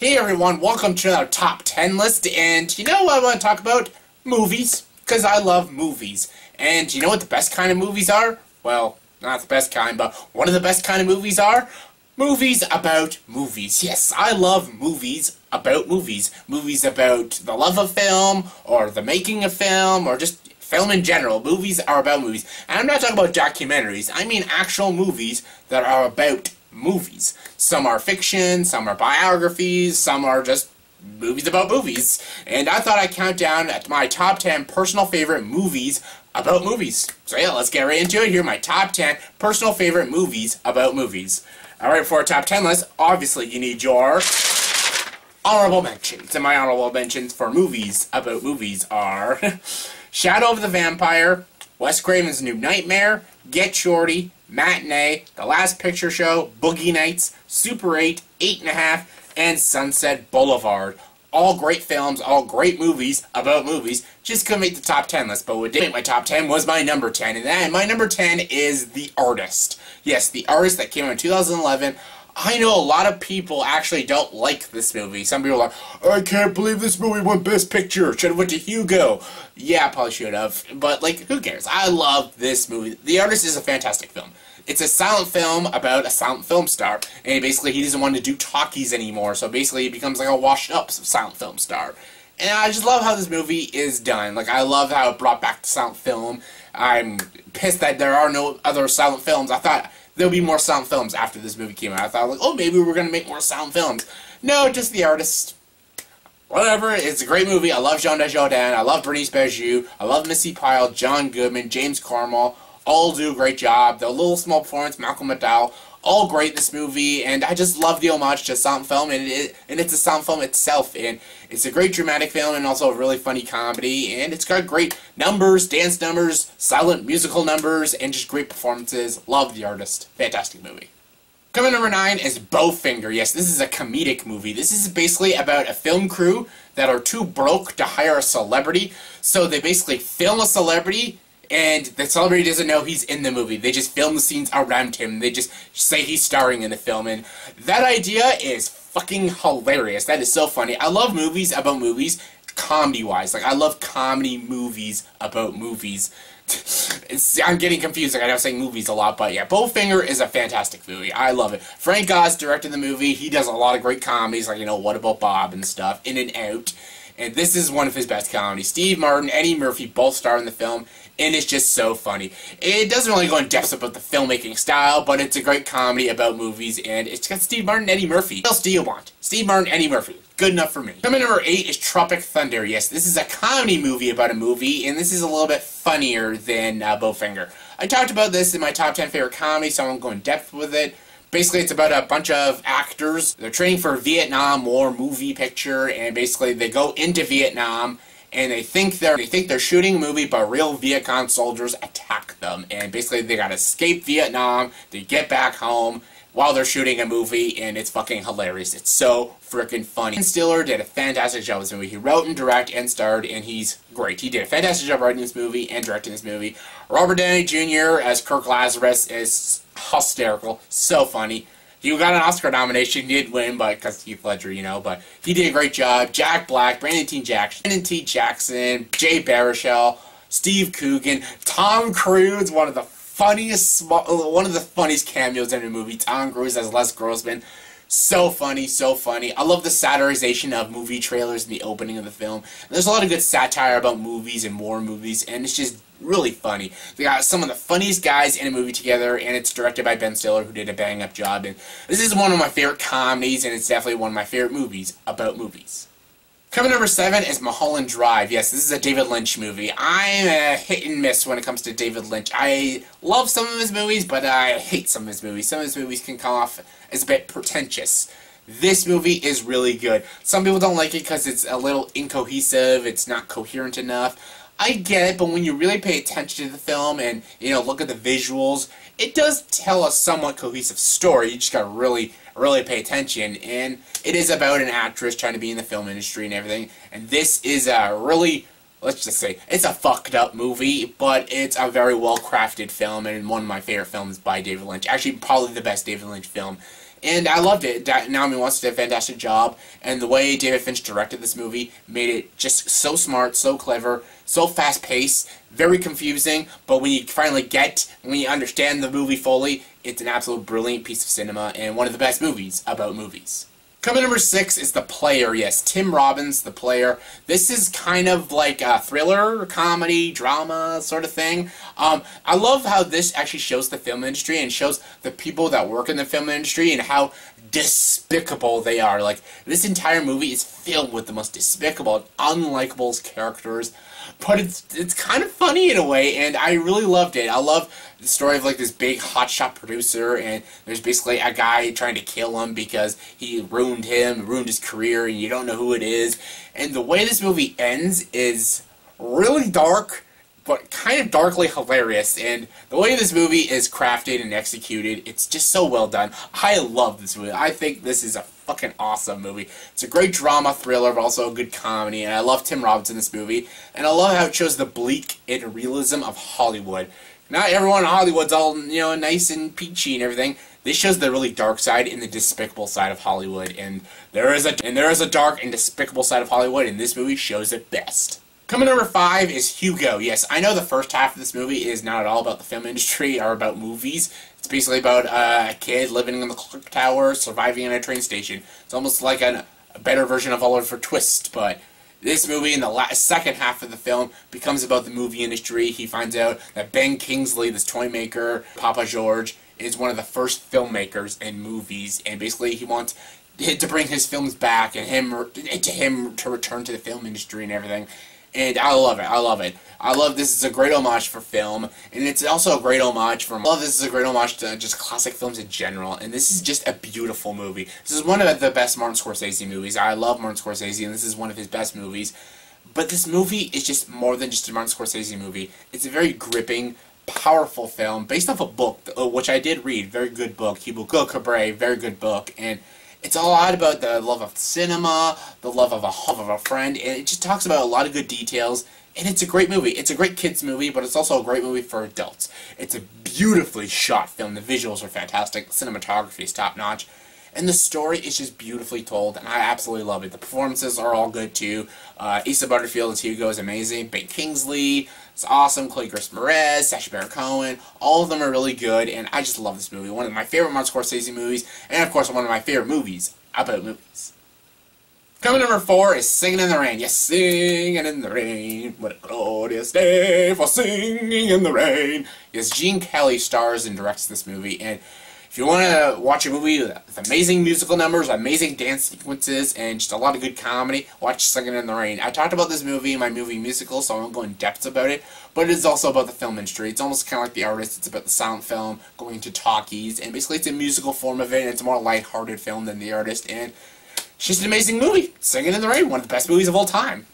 Hey everyone, welcome to our top 10 list, and you know what I want to talk about? Movies, because I love movies. And you know what the best kind of movies are? Well, not the best kind, but one of the best kind of movies are? Movies about movies. Yes, I love movies about movies. Movies about the love of film, or the making of film, or just film in general. Movies are about movies. And I'm not talking about documentaries, I mean actual movies that are about movies. Some are fiction, some are biographies, some are just movies about movies. And I thought I'd count down at my top 10 personal favorite movies about movies. So yeah, let's get right into it. Here are my top 10 personal favorite movies about movies. Alright, for our top 10 list, obviously you need your honorable mentions. And my honorable mentions for movies about movies are Shadow of the Vampire, Wes Craven's New Nightmare, Get Shorty, Matinee, The Last Picture Show, Boogie Nights, Super 8, 8.5, and Sunset Boulevard. All great films, all great movies about movies. Just couldn't make the top 10 list, but what did make my top 10 was my number 10, and then my number 10 is The Artist. Yes, The Artist, that came out in 2011. I know a lot of people actually don't like this movie. Some people are like, I can't believe this movie won Best Picture. Should have went to Hugo. Yeah, probably should have. But, like, who cares? I love this movie. The Artist is a fantastic film. It's a silent film about a silent film star. And basically, he doesn't want to do talkies anymore. So basically, he becomes like a washed-up silent film star. And I just love how this movie is done. Like, I love how it brought back the silent film. I'm pissed that there are no other silent films. I thought there'll be more silent films after this movie came out. I thought, like, oh, maybe we're going to make more silent films. No, just The Artist. Whatever, it's a great movie. I love Jean Dujardin. I love Bernice Bejoux. I love Missy Pyle, John Goodman, James Carmel. All do a great job. The little small performance, Malcolm McDowell. All great, this movie. And I just love the homage to silent film. And it's a silent film itself. And it's a great dramatic film and also a really funny comedy. And it's got great numbers, dance numbers, silent musical numbers, and just great performances. Love The Artist. Fantastic movie. Coming number 9 is Bowfinger. Yes, this is a comedic movie. This is basically about a film crew that are too broke to hire a celebrity. So they basically film a celebrity, and the celebrity doesn't know he's in the movie. They just film the scenes around him. They just say he's starring in the film. And that idea is fucking hilarious. That is so funny. I love movies about movies, comedy-wise. Like, I love comedy movies about movies. I'm getting confused. Like, I know I'm saying movies a lot, but yeah, Bowfinger is a fantastic movie. I love it. Frank Oz directed the movie. He does a lot of great comedies, like, you know, What About Bob and stuff, In and Out. And this is one of his best comedies. Steve Martin, Eddie Murphy both star in the film, and it's just so funny. It doesn't really go in depth about the filmmaking style, but it's a great comedy about movies, and it's got Steve Martin and Eddie Murphy. What else do you want? Steve Martin, Eddie Murphy. Good enough for me. Coming number 8 is Tropic Thunder. Yes, this is a comedy movie about a movie, and this is a little bit funnier than Bowfinger. I talked about this in my top 10 favorite comedy, so I won't go in depth with it. Basically, it's about a bunch of actors. They're training for a Vietnam War movie picture, and basically they go into Vietnam, and they think they're shooting a movie, but real Viet Cong soldiers attack them. And basically, they gotta escape Vietnam to get back home while they're shooting a movie, and it's fucking hilarious. It's so freaking funny. Ben Stiller did a fantastic job with this movie. He wrote and directed and starred, and he's great. He did a fantastic job writing this movie and directing this movie. Robert Downey Jr. as Kirk Lazarus is hysterical. So funny. He got an Oscar nomination. He didn't win, but because Heath Ledger, you know, but he did a great job. Jack Black, Brandon T. Jackson, Jay Baruchel, Steve Coogan, Tom Cruise, one of the funniest cameos in the movie. Tom Cruise as Les Grossman. So funny, so funny. I love the satirization of movie trailers in the opening of the film. And there's a lot of good satire about movies and war movies, and it's just really funny. They got some of the funniest guys in a movie together, and it's directed by Ben Stiller, who did a bang-up job. And this is one of my favorite comedies, and it's definitely one of my favorite movies about movies. Coming number 7 is Mulholland Drive. Yes, this is a David Lynch movie. I'm a hit and miss when it comes to David Lynch. I love some of his movies, but I hate some of his movies. Some of his movies can come off as a bit pretentious. This movie is really good. Some people don't like it because it's a little incohesive, it's not coherent enough. I get it, but when you really pay attention to the film and, you know, look at the visuals, it does tell a somewhat cohesive story. You just gotta really pay attention. And it is about an actress trying to be in the film industry and everything. And this is a really, let's just say, it's a fucked up movie, but it's a very well crafted film and one of my favorite films by David Lynch. Actually, probably the best David Lynch film. and I loved it. Naomi Watts did a fantastic job, and the way David Finch directed this movie made it just so smart, so clever, so fast-paced, very confusing, but when you understand the movie fully, it's an absolute brilliant piece of cinema, and one of the best movies about movies. Coming number 6 is The Player. Yes, Tim Robbins, The Player. This is kind of like a thriller, comedy, drama sort of thing. I love how this actually shows the film industry and shows the people that work in the film industry and how despicable they are. Like, this entire movie is filled with the most despicable, unlikable characters, but it's kind of funny in a way, and I really loved it. I love the story of like this big hotshot producer, and there's basically a guy trying to kill him because he ruined his career, and you don't know who it is. And the way this movie ends is really dark, but kind of darkly hilarious, and the way this movie is crafted and executed, it's just so well done. I love this movie. I think this is a fucking awesome movie. It's a great drama thriller, but also a good comedy, and I love Tim Robbins in this movie, and I love how it shows the bleak and realism of Hollywood. Not everyone in Hollywood's all, nice and peachy and everything. This shows the really dark side and the despicable side of Hollywood, and there is a dark and despicable side of Hollywood, and this movie shows it best. Coming number 5 is Hugo. Yes, I know the first half of this movie is not at all about the film industry or about movies. It's basically about a kid living in the clock tower, surviving in a train station. It's almost like a better version of Oliver Twist, but this movie in the second half of the film becomes about the movie industry. He finds out that Ben Kingsley, this toy maker, Papa George, is one of the first filmmakers in movies, and basically he wants to bring his films back and him to return to the film industry and everything. And I love it. I love it. I love this is a great homage for film, and it's also a great homage for. I love this is a great homage to just classic films in general, and this is just a beautiful movie. This is one of the best Martin Scorsese movies. I love Martin Scorsese, and this is one of his best movies. But this movie is just more than just a Martin Scorsese movie. It's a very gripping, powerful film based off a book, which I did read. Very good book. Hugo Cabret, very good book, and it's a lot about the love of cinema, the love of a friend, and it just talks about a lot of good details, and it's a great movie. It's a great kids movie, but it's also a great movie for adults. It's a beautifully shot film. The visuals are fantastic. The cinematography is top-notch, and the story is just beautifully told, and I absolutely love it. The performances are all good, too. Asa Butterfield as Hugo is amazing. Ben Kingsley is awesome. Chloe Grace Moretz, Sacha Baron Cohen, all of them are really good, and I just love this movie. One of my favorite Martin Scorsese movies, and of course one of my favorite movies about movies. Coming number 4 is Singing in the Rain. Yes, singing in the rain. What a glorious day for singing in the rain. Yes, Gene Kelly stars and directs this movie, and if you want to watch a movie with amazing musical numbers, amazing dance sequences, and just a lot of good comedy, watch Singing in the Rain. I talked about this movie in my movie musical, so I won't go in depth about it, but it is also about the film industry. It's almost kind of like The Artist. It's about the silent film going to talkies, and basically it's a musical form of it, and it's a more lighthearted film than The Artist, and it's just an amazing movie. Singing in the Rain, one of the best movies of all time.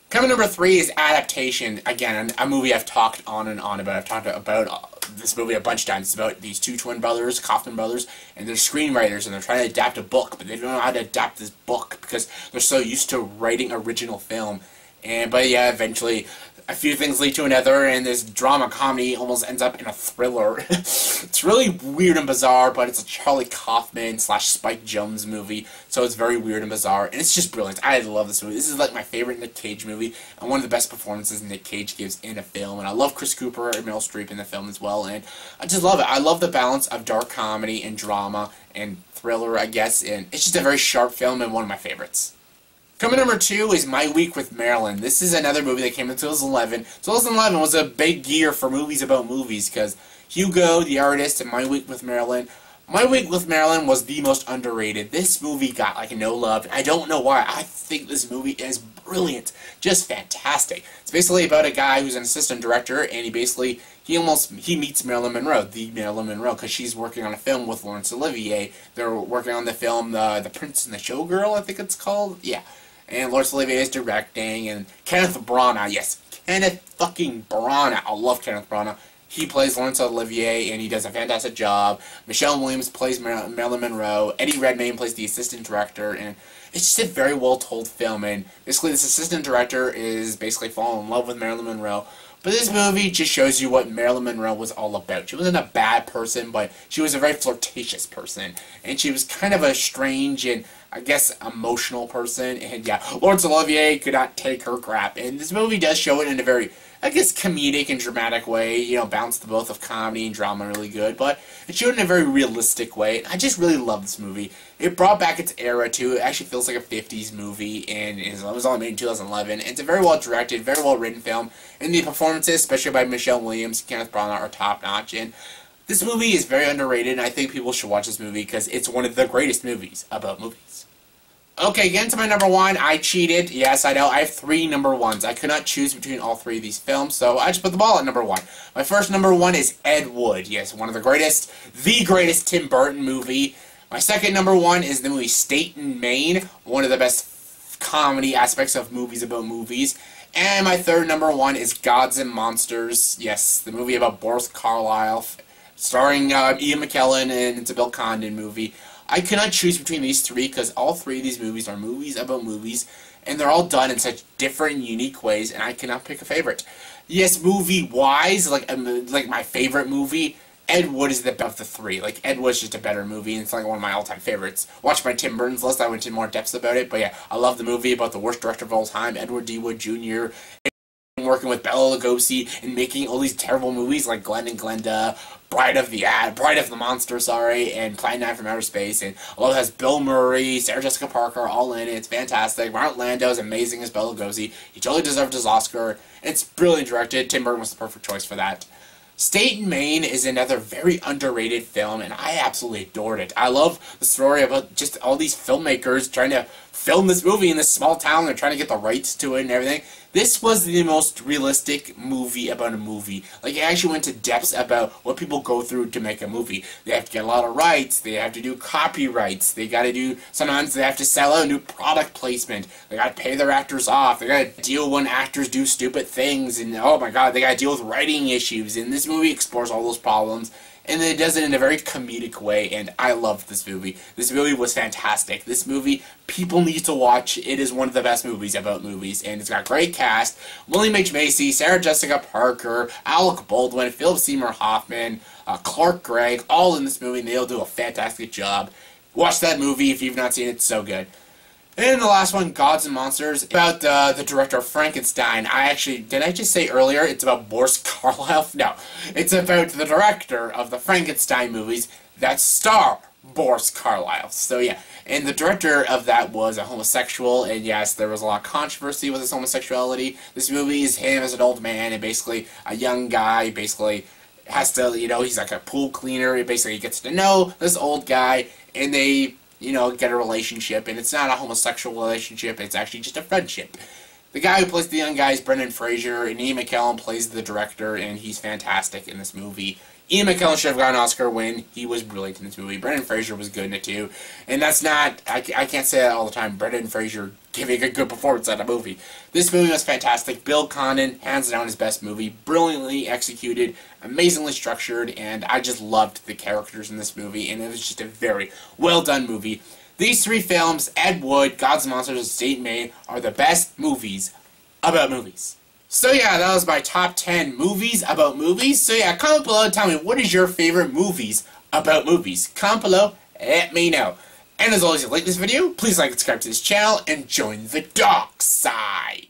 Coming number 3 is Adaptation. Again, a movie I've talked on and on about. I've talked about this movie a bunch of times. It's about these two twin brothers, Kaufman brothers, and they're screenwriters, and they're trying to adapt a book, but they don't know how to adapt this book because they're so used to writing original film. But yeah, eventually a few things lead to another, and this drama comedy almost ends up in a thriller. It's really weird and bizarre, but it's a Charlie Kaufman / Spike Jonze movie, so it's very weird and bizarre, and it's just brilliant. I love this movie. This is like my favorite Nick Cage movie, and one of the best performances Nick Cage gives in a film, and I love Chris Cooper and Meryl Streep in the film as well, and I just love it. I love the balance of dark comedy and drama and thriller, I guess, and it's just a very sharp film and one of my favorites. Coming number 2 is My Week with Marilyn. This is another movie that came in 2011. 2011 was a big year for movies about movies because Hugo, The Artist, and My Week with Marilyn. My Week with Marilyn was the most underrated. This movie got like no love. I don't know why. I think this movie is brilliant. Just fantastic. It's basically about a guy who's an assistant director, and he meets Marilyn Monroe, the Marilyn Monroe, because she's working on a film with Laurence Olivier. They're working on the film The Prince and the Showgirl, I think it's called. Yeah. And Laurence Olivier is directing, and Kenneth Branagh, yes, Kenneth fucking Branagh. I love Kenneth Branagh. He plays Laurence Olivier, and he does a fantastic job. Michelle Williams plays Marilyn Monroe. Eddie Redmayne plays the assistant director, and it's just a very well-told film. And basically, this assistant director is basically falling in love with Marilyn Monroe, But this movie just shows you what Marilyn Monroe was all about. She wasn't a bad person, but she was a very flirtatious person. And she was kind of a strange and, I guess, emotional person. And yeah, Laurence Olivier could not take her crap. And this movie does show it in a very, I guess, comedic and dramatic way. You know, balanced both of comedy and drama really good. But it showed it in a very realistic way. And I just really love this movie. It brought back its era, too. It actually feels like a 50s movie. And it was only made in 2011. It's a very well directed, very well written film. And the performances, especially by Michelle Williams and Kenneth Branagh, are top-notch. And this movie is very underrated. And I think people should watch this movie because it's one of the greatest movies about movies. Okay, getting to my number one, I cheated. Yes, I know, I have 3 number ones. I could not choose between all 3 of these films, so I just put the ball at number 1. My first number 1 is Ed Wood. Yes, one of the greatest Tim Burton movie. My second number 1 is the movie State and Maine, one of the best comedy aspects of movies about movies. And my third number 1 is Gods and Monsters. Yes, the movie about Boris Karloff, starring Ian McKellen, and it's a Bill Condon movie. I cannot choose between these 3 because all 3 of these movies are movies about movies, and they're all done in such different and unique ways, and I cannot pick a favorite. Yes, movie-wise, like my favorite movie, Ed Wood is the best of the 3. Like, Ed Wood's just a better movie, and it's like one of my all-time favorites. Watch my Tim Burton's list, I went into more depths about it, but yeah, I love the movie about the worst director of all time, Edward D. Wood Jr., working with Bela Lugosi and making all these terrible movies like Glenn and Glenda, Bride of the Monster, and Clyde9 from Outer Space, and I love it has Bill Murray, Sarah Jessica Parker all in it. It's fantastic. Martin Landau is amazing as Bela Lugosi. He totally deserved his Oscar. It's brilliantly directed. Tim Burton was the perfect choice for that. State and Maine is another very underrated film, and I absolutely adored it. I love the story about just all these filmmakers trying to film this movie in this small town. They're trying to get the rights to it and everything. This was the most realistic movie about a movie. Like, it actually went to depths about what people go through to make a movie. They have to get a lot of rights. They have to do copyrights. They got to do, sometimes they have to sell out new product placement. They got to pay their actors off. They got to deal when actors do stupid things. And, oh my god, they got to deal with writing issues. And this movie explores all those problems. And it does it in a very comedic way, and I loved this movie. This movie was fantastic. This movie, people need to watch. It is one of the best movies about movies, and it's got a great cast. William H. Macy, Sarah Jessica Parker, Alec Baldwin, Philip Seymour Hoffman, Clark Gregg, all in this movie, and they'll do a fantastic job. Watch that movie if you've not seen it. It's so good. And the last one, Gods and Monsters, about the director of Frankenstein. Did I just say earlier it's about Boris Karloff? No, it's about the director of the Frankenstein movies that star Boris Karloff. So yeah, and the director of that was a homosexual, and yes, there was a lot of controversy with his homosexuality. This movie is him as an old man, and basically a young guy, basically has to, you know, he's like a pool cleaner. He basically gets to know this old guy, and they, you know, get a relationship, and it's not a homosexual relationship, it's actually just a friendship. The guy who plays the young guy is Brendan Fraser, and Ian McKellen plays the director, and he's fantastic in this movie. Ian McKellen should have gotten an Oscar win. He was brilliant in this movie. Brendan Fraser was good in it too. And that's not, I can't say that all the time, Brendan Fraser giving a good performance at a movie. This movie was fantastic. Bill Condon, hands down his best movie. Brilliantly executed, amazingly structured, and I just loved the characters in this movie, and it was just a very well done movie. These 3 films, Ed Wood, Gods and Monsters, and State and Maine, are the best movies about movies. So yeah, that was my top 10 movies about movies. So yeah, comment below and tell me, what is your favorite movies about movies? Comment below, let me know. And as always, if you like this video, please like and subscribe to this channel, and join the dark side.